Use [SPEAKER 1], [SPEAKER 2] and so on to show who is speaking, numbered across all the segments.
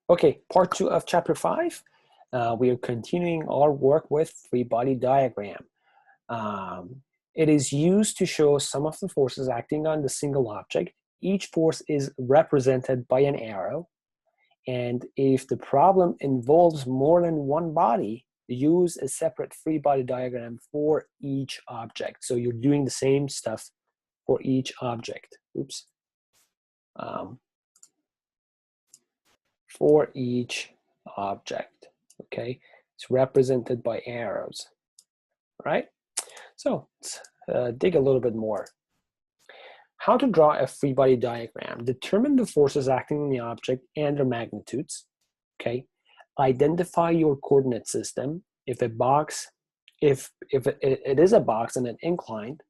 [SPEAKER 1] Okay, part 2 of chapter 5. We are continuing our work with free body diagram. It is used to show some of the forces acting on the single object. Each force is represented by an arrow. And if the problem involves more than one body, use a separate free body diagram for each object. So you're doing the same stuff for each object. Oops. For each object, okay? It's represented by arrows, right? So let's dig a little bit more. How to draw a free body diagram. Determine the forces acting on the object and their magnitudes, okay? Identify your coordinate system. If a box, if it is a box and an inclined,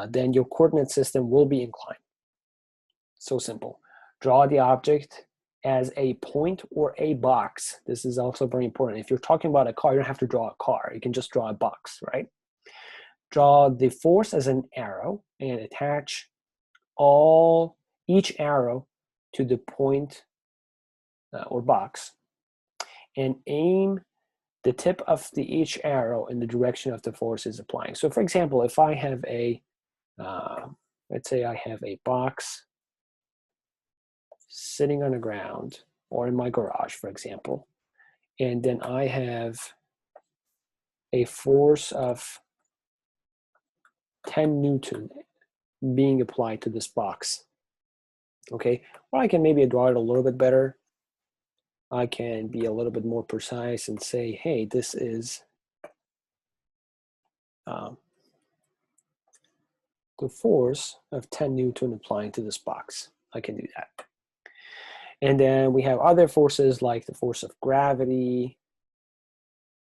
[SPEAKER 1] then your coordinate system will be inclined. So simple. Draw the object as a point or a box. This is also very important. If you're talking about a car, you don't have to draw a car. You can just draw a box, right? Draw the force as an arrow and attach each arrow to the point or box, and aim the tip of each arrow in the direction of the force is applying. So for example, if I have a, let's say I have a box sitting on the ground or in my garage, for example, and then I have a force of 10 Newton being applied to this box, okay? Or I can maybe draw it a little bit better. I can be a little bit more precise and say, hey, this is the force of 10 Newton applying to this box. I can do that. And then we have other forces like the force of gravity,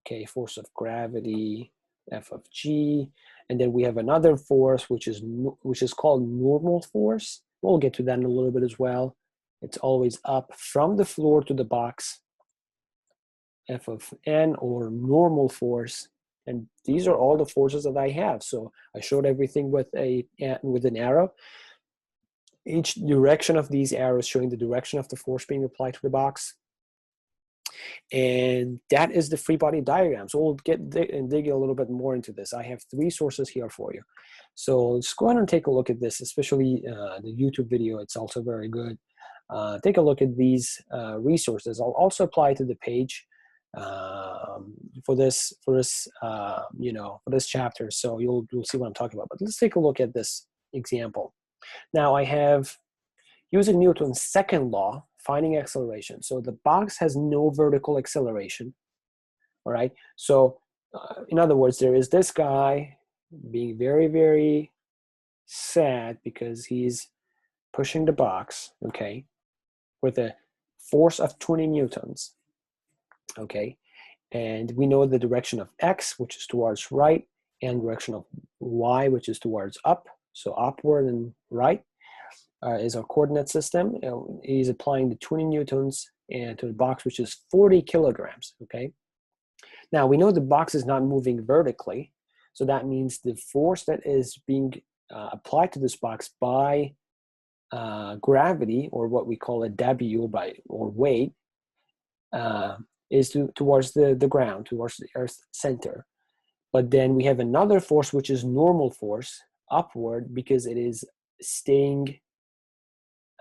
[SPEAKER 1] okay, force of gravity, F of G, and then we have another force which is called normal force. We'll get to that in a little bit as well. It's always up from the floor to the box, F of N, or normal force. And these are all the forces that I have. So I showed everything with an arrow. Each direction of these arrows showing the direction of the force being applied to the box. And that is the free body diagram. So we'll dig a little bit more into this. I have 3 sources here for you. So let's go ahead and take a look at this, especially the YouTube video. It's also very good. Take a look at these resources. I'll also apply to the page for this chapter. So you'll see what I'm talking about. But let's take a look at this example. Now I have, using Newton's second law, finding acceleration. So the box has no vertical acceleration, all right? So in other words, there is this guy being very, very sad because he's pushing the box, okay, with a force of 20 newtons, okay? And we know the direction of X, which is towards right, and direction of Y, which is towards up, so upward and right. Is our coordinate system. He's applying the 20 newtons and to the box, which is 40 kilograms, okay? Now, we know the box is not moving vertically, so that means the force that is being applied to this box by gravity, or what we call a W or weight, is towards the ground, towards the Earth's center. But then we have another force, which is normal force, upward, because it is staying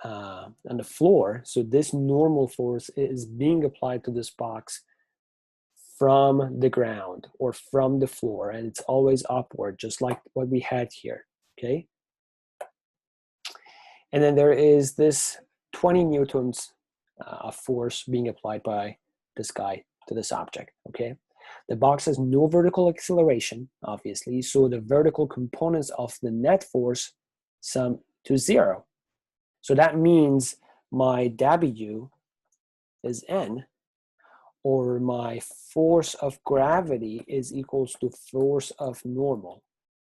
[SPEAKER 1] on the floor. So this normal force is being applied to this box from the ground or from the floor, and it's always upward, just like what we had here, okay? And then there is this 20 newtons of force being applied by this guy to this object, okay? The box has no vertical acceleration, obviously, so the vertical components of the net force sum to 0. So that means my W is N, or my force of gravity is equals to force of normal,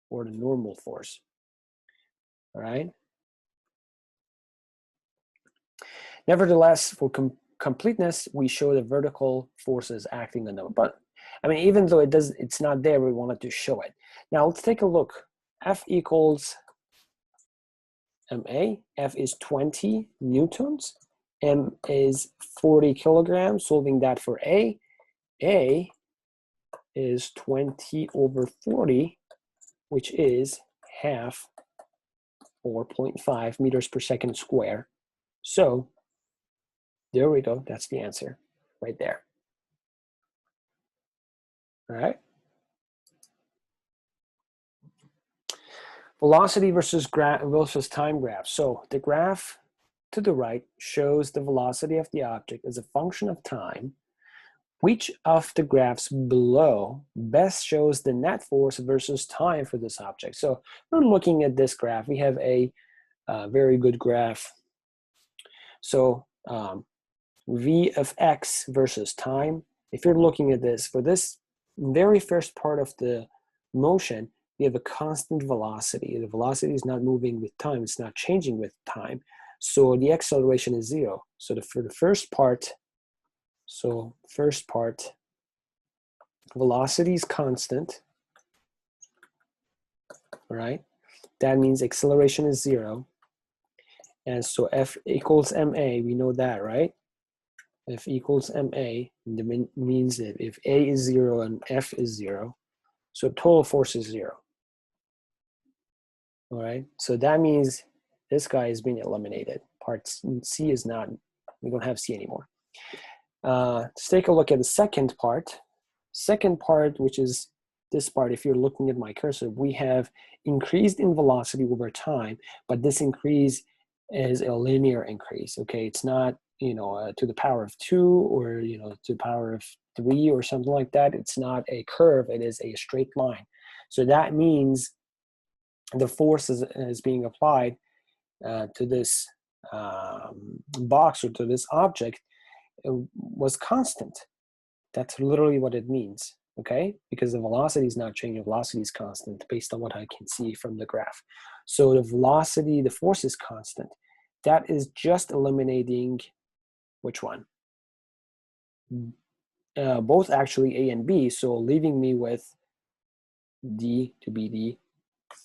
[SPEAKER 1] or the normal force, all right? Nevertheless, for completeness, we show the vertical forces acting on them. But I mean, even though it's not there, we wanted to show it. Now let's take a look. F equals MA, F is 20 newtons, M is 40 kilograms. Solving that for A is 20 over 40, which is half, or 0.5 meters per second square. So there we go. That's the answer right there. All right. Velocity versus time graph. So the graph to the right shows the velocity of the object as a function of time. Which of the graphs below best shows the net force versus time for this object? So we're looking at this graph. We have a very good graph. So v of x versus time. If you're looking at this, for this very first part of the motion, we have a constant velocity. The velocity is not moving with time. It's not changing with time. So the acceleration is 0. So for the first part, velocity is constant, right? That means acceleration is 0. And so F equals ma, we know that, right? F equals ma means that if a is 0 and F is 0, so total force is 0. All right, so that means this guy is being eliminated. Part C is not, we don't have C anymore. Let's take a look at the second part. Second part, which is this part, if you're looking at my cursor, we have increased in velocity over time, but this increase is a linear increase, okay? It's not, to the power of 2 or, to the power of 3 or something like that. It's not a curve, it is a straight line. So that means the force is being applied to this box or to this object was constant. That's literally what it means, okay? Because the velocity is not changing, velocity is constant based on what I can see from the graph. So the velocity, the force is constant. That is just eliminating which one? Both actually A and B, so leaving me with D to be the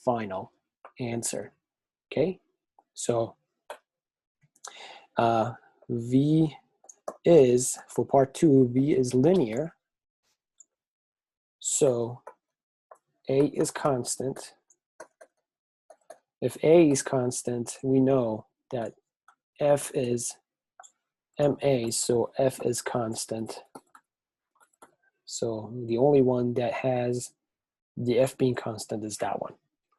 [SPEAKER 1] final answer, okay? So V is, for part 2, V is linear. So A is constant. If A is constant, we know that F is ma, so F is constant. So the only one that has the F being constant is that one,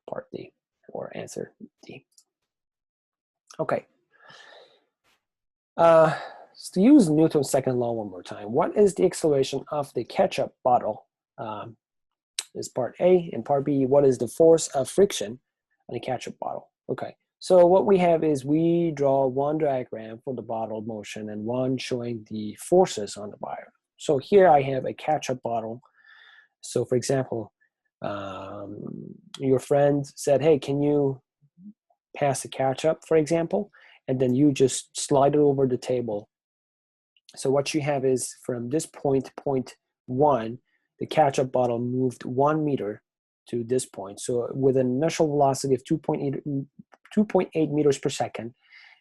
[SPEAKER 1] part D, or answer D. Okay. Let's use Newton's second law one more time. What is the acceleration of the ketchup bottle? Is part A, and part B, what is the force of friction on a ketchup bottle? Okay, so what we have is we draw one diagram for the bottle motion and one showing the forces on the bottle. So here I have a ketchup bottle. So for example, your friend said, hey, can you pass the ketchup, for example? And then you just slide it over the table. So what you have is from this point 1, the ketchup bottle moved 1 meter to this point. So with an initial velocity of 2.8 meters per second,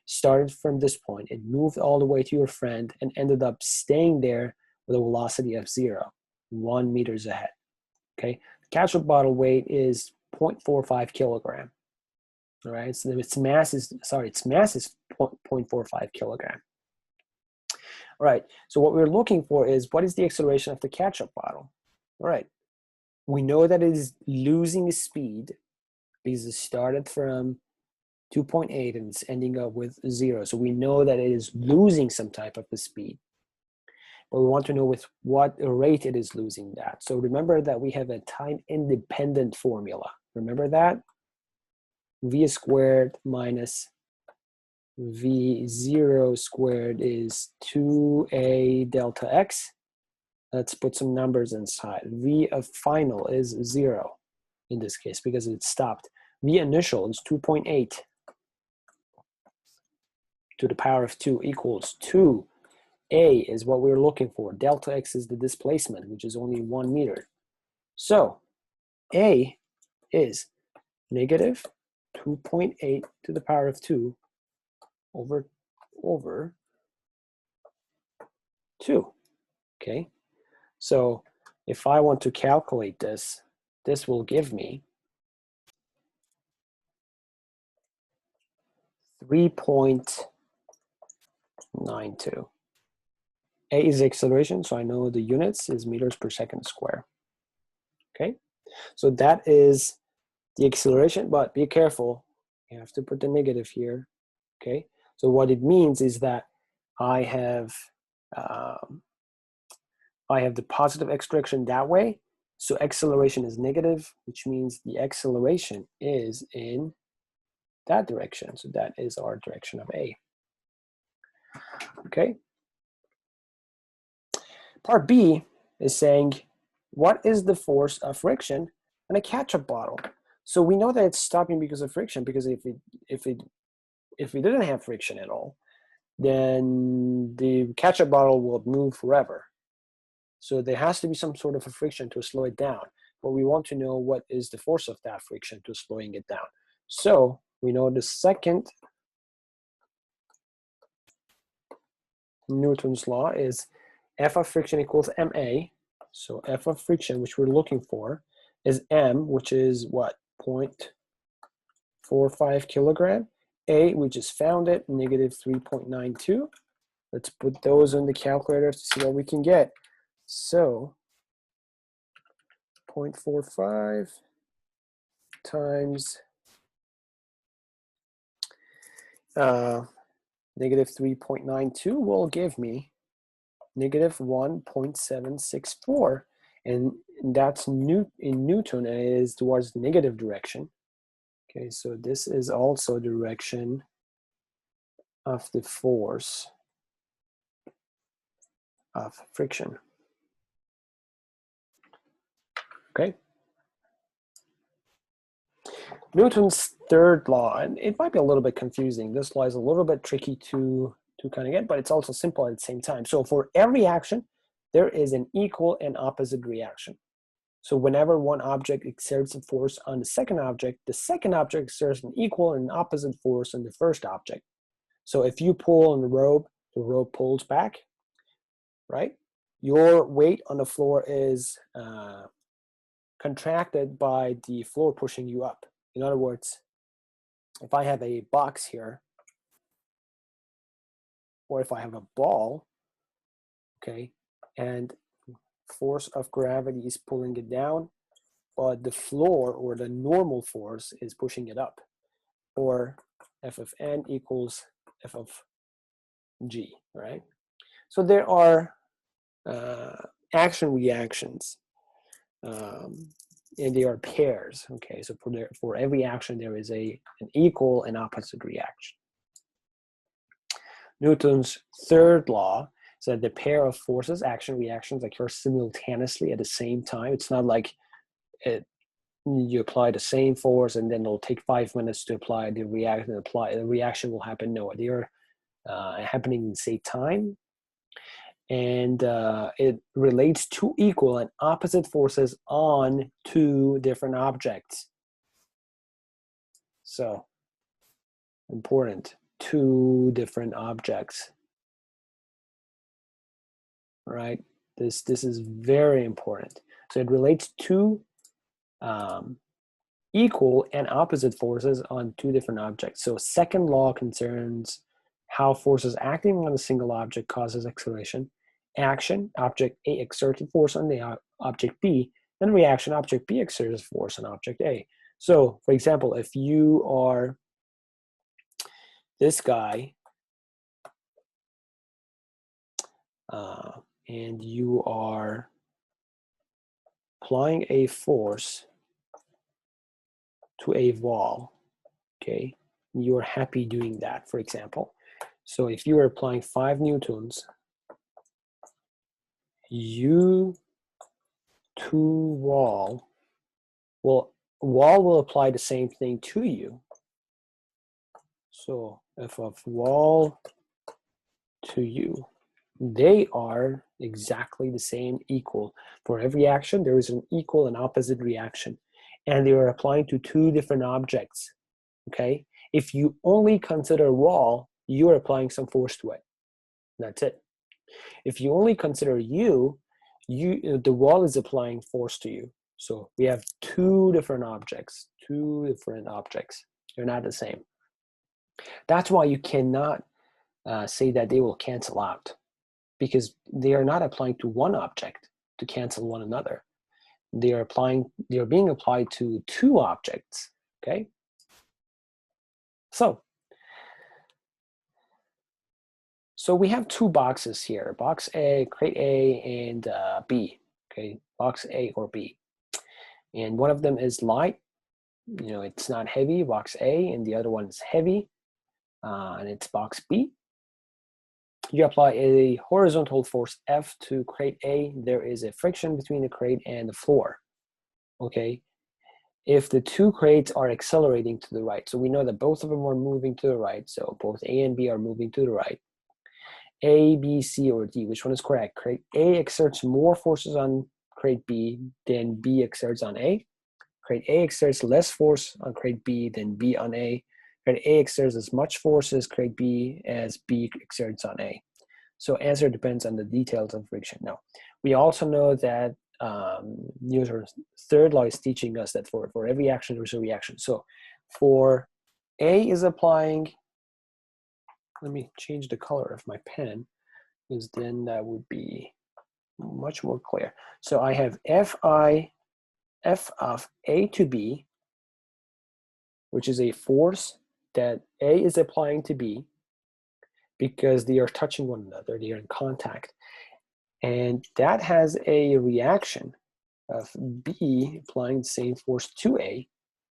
[SPEAKER 1] started from this point, it moved all the way to your friend and ended up staying there with a velocity of 0, 1 meters ahead, okay? The ketchup bottle weight is 0.45 kilogram, all right? So its mass is 0.45 kilogram. All right, so what we're looking for is what is the acceleration of the ketchup bottle? All right, we know that it is losing speed because it started from 2.8 and it's ending up with 0. So we know that it is losing some type of the speed. But we want to know with what rate it is losing that. So remember that we have a time-independent formula. Remember that? V squared minus V0 squared is 2a delta x. Let's put some numbers inside. V of final is 0 in this case because it stopped. V initial is 2.8 to the power of 2 equals 2. A is what we're looking for. Delta x is the displacement, which is only 1 meter. So A is negative 2.8 to the power of 2 over 2. Okay, so if I want to calculate this, this will give me 3.92. A is the acceleration, so I know the units is meters per second square. Okay, so that is the acceleration, but be careful, you have to put the negative here. Okay, so what it means is that I have the positive x direction that way, so acceleration is negative, which means the acceleration is in that direction. So that is our direction of A. Okay. Part B is saying, what is the force of friction on a ketchup bottle? So we know that it's stopping because of friction, because if we didn't have friction at all, then the ketchup bottle will move forever. So there has to be some sort of a friction to slow it down. But we want to know what is the force of that friction to slowing it down. So we know the second Newton's law is F of friction equals ma. So F of friction, which we're looking for, is m, which is what? 0.45 kilogram. A, we just found it, negative 3.92. Let's put those in the calculator to see what we can get. So 0.45 times negative 3.92 will give me negative 1.764, and that's in Newton, and it is towards the negative direction. Okay, so this is also the direction of the force of friction. Okay. Newton's third law, and it might be a little bit confusing. This law is a little bit tricky to kind of get, but it's also simple at the same time. So for every action, there is an equal and opposite reaction. So whenever one object exerts a force on the second object exerts an equal and opposite force on the first object. So if you pull on the rope pulls back, right? Your weight on the floor is contracted by the floor pushing you up. In other words, if I have a box here, or if I have a ball, okay, and force of gravity is pulling it down, but the floor or the normal force is pushing it up, or F of n equals F of g, right? So there are action reactions, and they are pairs, okay? So for every action, there is an equal and opposite reaction. Newton's third law said the pair of forces, action reactions, occur simultaneously at the same time. It's not like you apply the same force and then it'll take 5 minutes to apply the reaction. The reaction will happen. No, they are happening in the same time, and it relates two equal and opposite forces on two different objects. So important. Two different objects, right? This is very important. So it relates to equal and opposite forces on two different objects. So second law concerns how forces acting on a single object causes acceleration. Action, object A exerts a force on the object B, and reaction, object B exerts a force on object A. So for example, if you are this guy, and you are applying a force to a wall, okay, you're happy doing that, for example. So if you are applying 5 newtons, you to wall will apply the same thing to you. So F of wall to you, they are exactly the same, equal. For every action, there is an equal and opposite reaction, and they are applying to two different objects, okay? If you only consider wall, you are applying some force to it. That's it. If you only consider you, the wall is applying force to you. So we have two different objects. They're not the same. That's why you cannot say that they will cancel out, because they are not applying to one object to cancel one another. They are being applied to two objects. Okay. So we have two boxes here, box A, crate A, and B, okay, box A or B. And one of them is light, it's not heavy, box A, and the other one is heavy, and it's box B. You apply a horizontal force F to crate A. There is a friction between the crate and the floor, okay? If the two crates are accelerating to the right, so we know that both of them are moving to the right, so both A and B are moving to the right. A, B, C, or D, which one is correct? Crate A exerts more forces on crate B than B exerts on A. Crate A exerts less force on crate B than B on A. Crate A exerts as much force as crate B as B exerts on A. So answer depends on the details of friction. Now, we also know that Newton's third law is teaching us that for every action, there's a reaction. So for A is applying, let me change the color of my pen, because then that would be much more clear. So I have F of A to B, which is a force that A is applying to B because they are touching one another, they are in contact. And that has a reaction of B applying the same force to A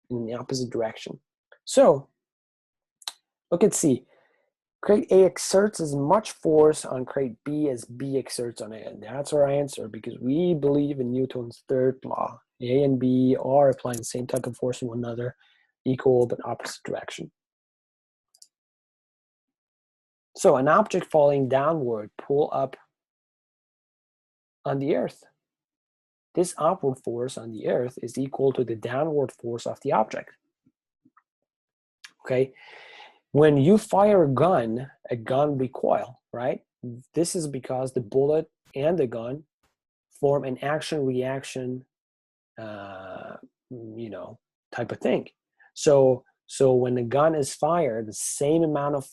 [SPEAKER 1] in the opposite direction. So look at C. Crate A exerts as much force on crate B as B exerts on A. And that's our answer, because we believe in Newton's third law. A and B are applying the same type of force to one another, equal but opposite direction. So an object falling downward pull up on the earth. This upward force on the earth is equal to the downward force of the object. Okay? When you fire a gun recoil, right? This is because the bullet and the gun form an action-reaction, type of thing. So when the gun is fired, the same amount of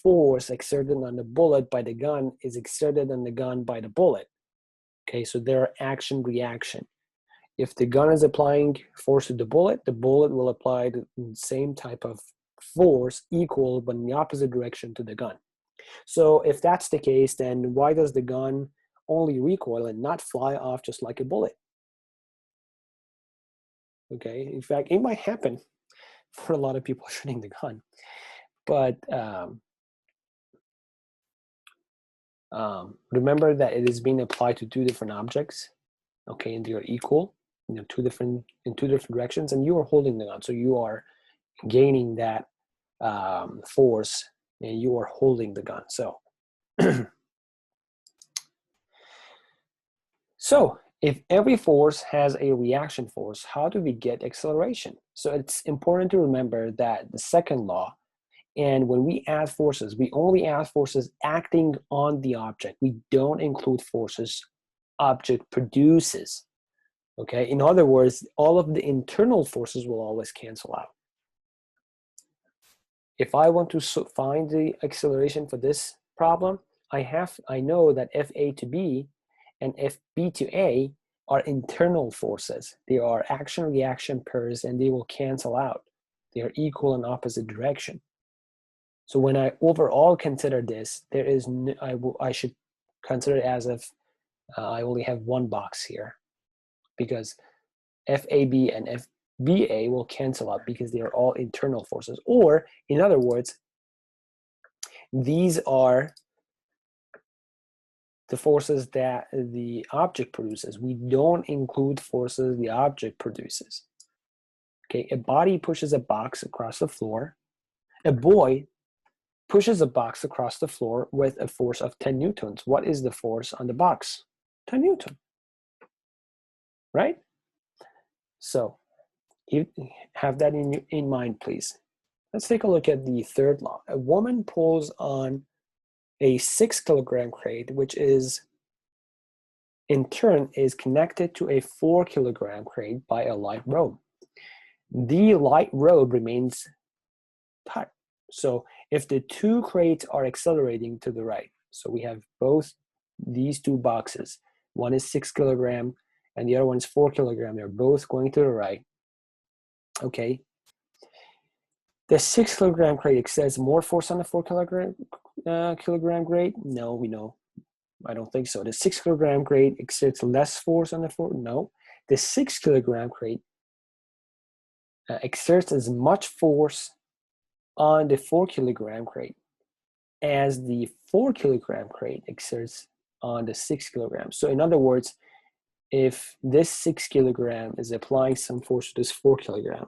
[SPEAKER 1] force exerted on the bullet by the gun is exerted on the gun by the bullet. Okay, so they're action-reaction. If the gun is applying force to the bullet will apply the same type of force, equal but in the opposite direction to the gun. So if that's the case, then why does the gun only recoil and not fly off just like a bullet? Okay, in fact, it might happen for a lot of people shooting the gun, but remember that it is being applied to two different objects, okay, and they are equal, in two different directions, and you are holding the gun, so you are gaining that force, and you are holding the gun. So if every force has a reaction force, how do we get acceleration? So it's important to remember that the second law, and when we add forces, we only add forces acting on the object. We don't include forces object produces. Okay, in other words, all of the internal forces will always cancel out. If I want to find the acceleration for this problem, I know that FA to B and FB to A are internal forces. They are action-reaction pairs, and they will cancel out. They are equal in opposite direction. So when I overall consider this, there is I should consider it as if I only have one box here, because FAB and FBA will cancel out because they are all internal forces. Or, in other words, these are the forces that the object produces. We don't include forces the object produces. Okay, a body pushes a box across the floor. A boy pushes a box across the floor with a force of 10 newtons. What is the force on the box? 10 newton, right? So you have that in mind, please. Let's take a look at the third law. A woman pulls on a 6 kilogram crate, which is in turn is connected to a 4 kilogram crate by a light rope. The light rope remains tight. So if the two crates are accelerating to the right, so we have both these two boxes, one is 6 kilogram and the other one is 4 kilogram, they're both going to the right. Okay, the 6 kilogram crate exerts more force on the 4 kilogram crate? No, we know. I don't think so. The 6 kilogram crate exerts less force on the 4? No. The 6 kilogram crate exerts as much force on the 4 kilogram crate as the 4 kilogram crate exerts on the 6 kilogram. So in other words, if this 6 kilogram is applying some force to this 4 kilogram,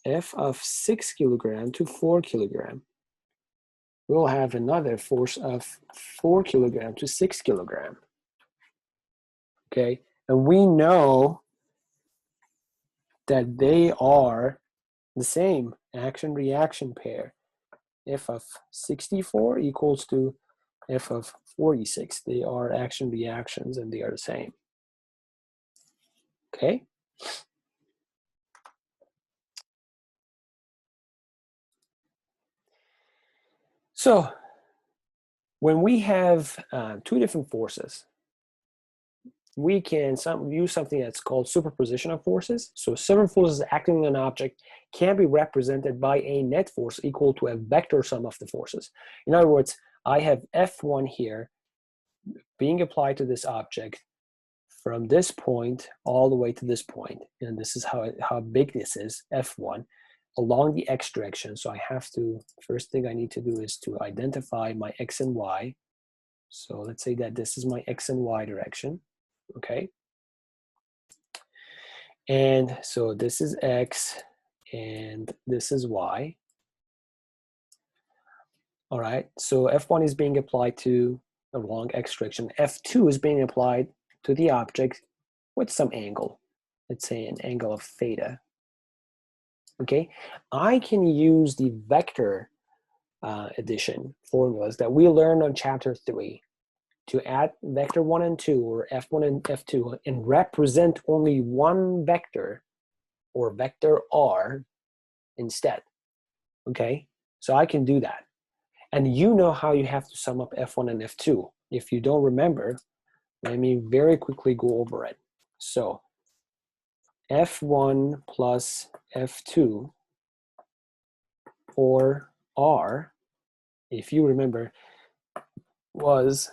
[SPEAKER 1] F of 6 kilogram to 4 kilogram, we'll have another force of 4 kilogram to 6 kilogram. Okay, and we know that they are the same action-reaction pair. F of 64 equals to F of 46. They are action-reactions and they are the same. Okay? So when we have two different forces, we can use something that's called superposition of forces. So several forces acting on an object can be represented by a net force equal to a vector sum of the forces. In other words, I have F1 here being applied to this object from this point all the way to this point, and this is how big this is, F1, along the x direction. So I have to, first thing I need to do is to identify my x and y. So let's say that this is my x and y direction. Okay, and so this is x and this is y. All right, so F1 is being applied to along x direction. F2 is being applied to the object with some angle. Let's say an angle of theta. Okay, I can use the vector addition formulas that we learned on chapter 3 to add vector 1 and 2, or F1 and F2, and represent only one vector, or vector R, instead. Okay, so I can do that. And you know how you have to sum up F1 and F2. If you don't remember, let me very quickly go over it. So F1 plus F2, or R, if you remember, was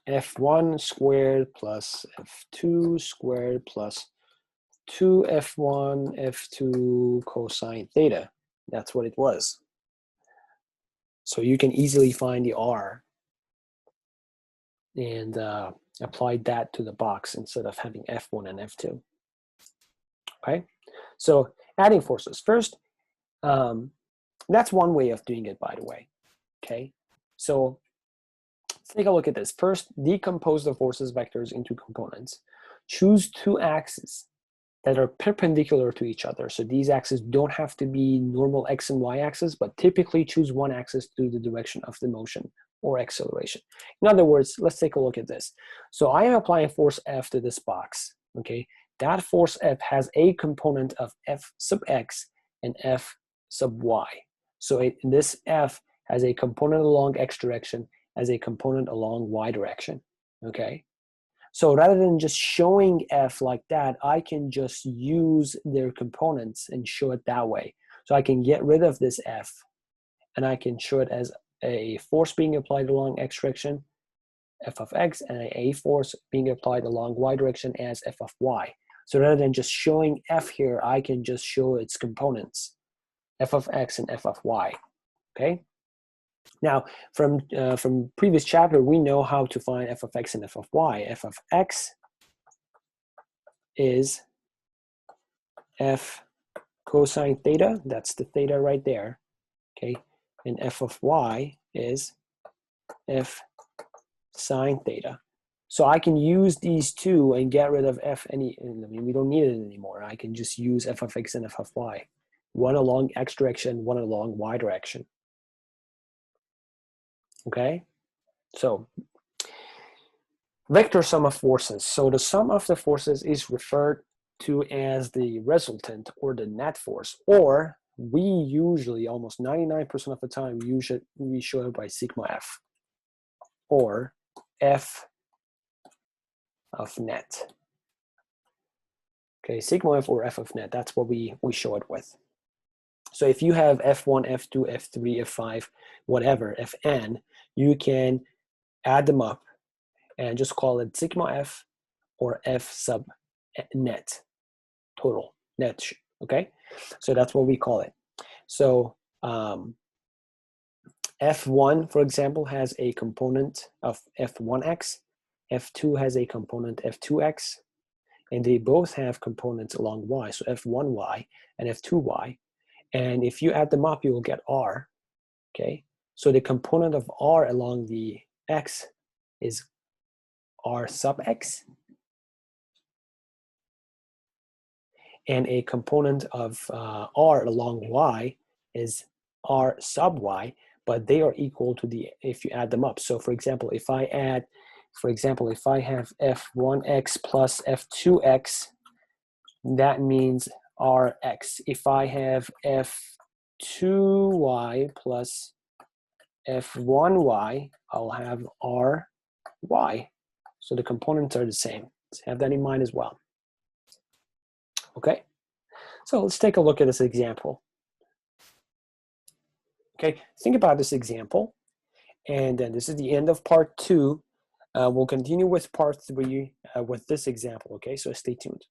[SPEAKER 1] F1 squared plus F2 squared plus 2F1 F2 cosine theta. That's what it was. So you can easily find the R and apply that to the box instead of having F1 and F2. Okay, so adding forces. First, that's one way of doing it, by the way. Okay, so let's take a look at this. First, decompose the forces vectors into components. Choose two axes that are perpendicular to each other. So these axes don't have to be normal x and y axes, but typically choose one axis to the direction of the motion or acceleration. In other words, let's take a look at this. So I am applying force F to this box, okay? That force F has a component of F sub x and F sub y. So this F has a component along x direction, as a component along y direction, okay? So rather than just showing F like that, I can just use their components and show it that way. So I can get rid of this F and I can show it as a force being applied along x direction, F of x, and a force being applied along y direction as F of y. So rather than just showing F here, I can just show its components, F of x and F of y, okay? Now, from previous chapter, we know how to find F of x and F of y. F of x is F cosine theta, that's the theta right there, okay? And F of y is F sine theta. So I can use these two and get rid of F I mean, we don't need it anymore. I can just use F of x and F of y. One along x direction, one along y direction. okay? So vector sum of forces. So the sum of the forces is referred to as the resultant or the net force, or we usually, almost 99% of the time, we show it by sigma F, or F of net. Okay, sigma F or F of net, that's what we show it with. So if you have F1, F2, F3, F5, whatever, Fn, you can add them up and just call it sigma F or F sub net, total, net, okay? So that's what we call it. So F1, for example, has a component of F1x, F2 has a component F2x, and they both have components along y, so F1y and F2y. And if you add them up, you will get R, okay? So the component of R along the x is R sub x, and a component of R along y is R sub y, but they are equal to the, if you add them up. So for example, if I have F1x plus F2x, that means Rx. If I have F2y plus F1y, I'll have Ry. So the components are the same. So have that in mind as well. Okay, so let's take a look at this example. Okay, think about this example. And then this is the end of part 2. We'll continue with part 3 with this example, okay? So stay tuned.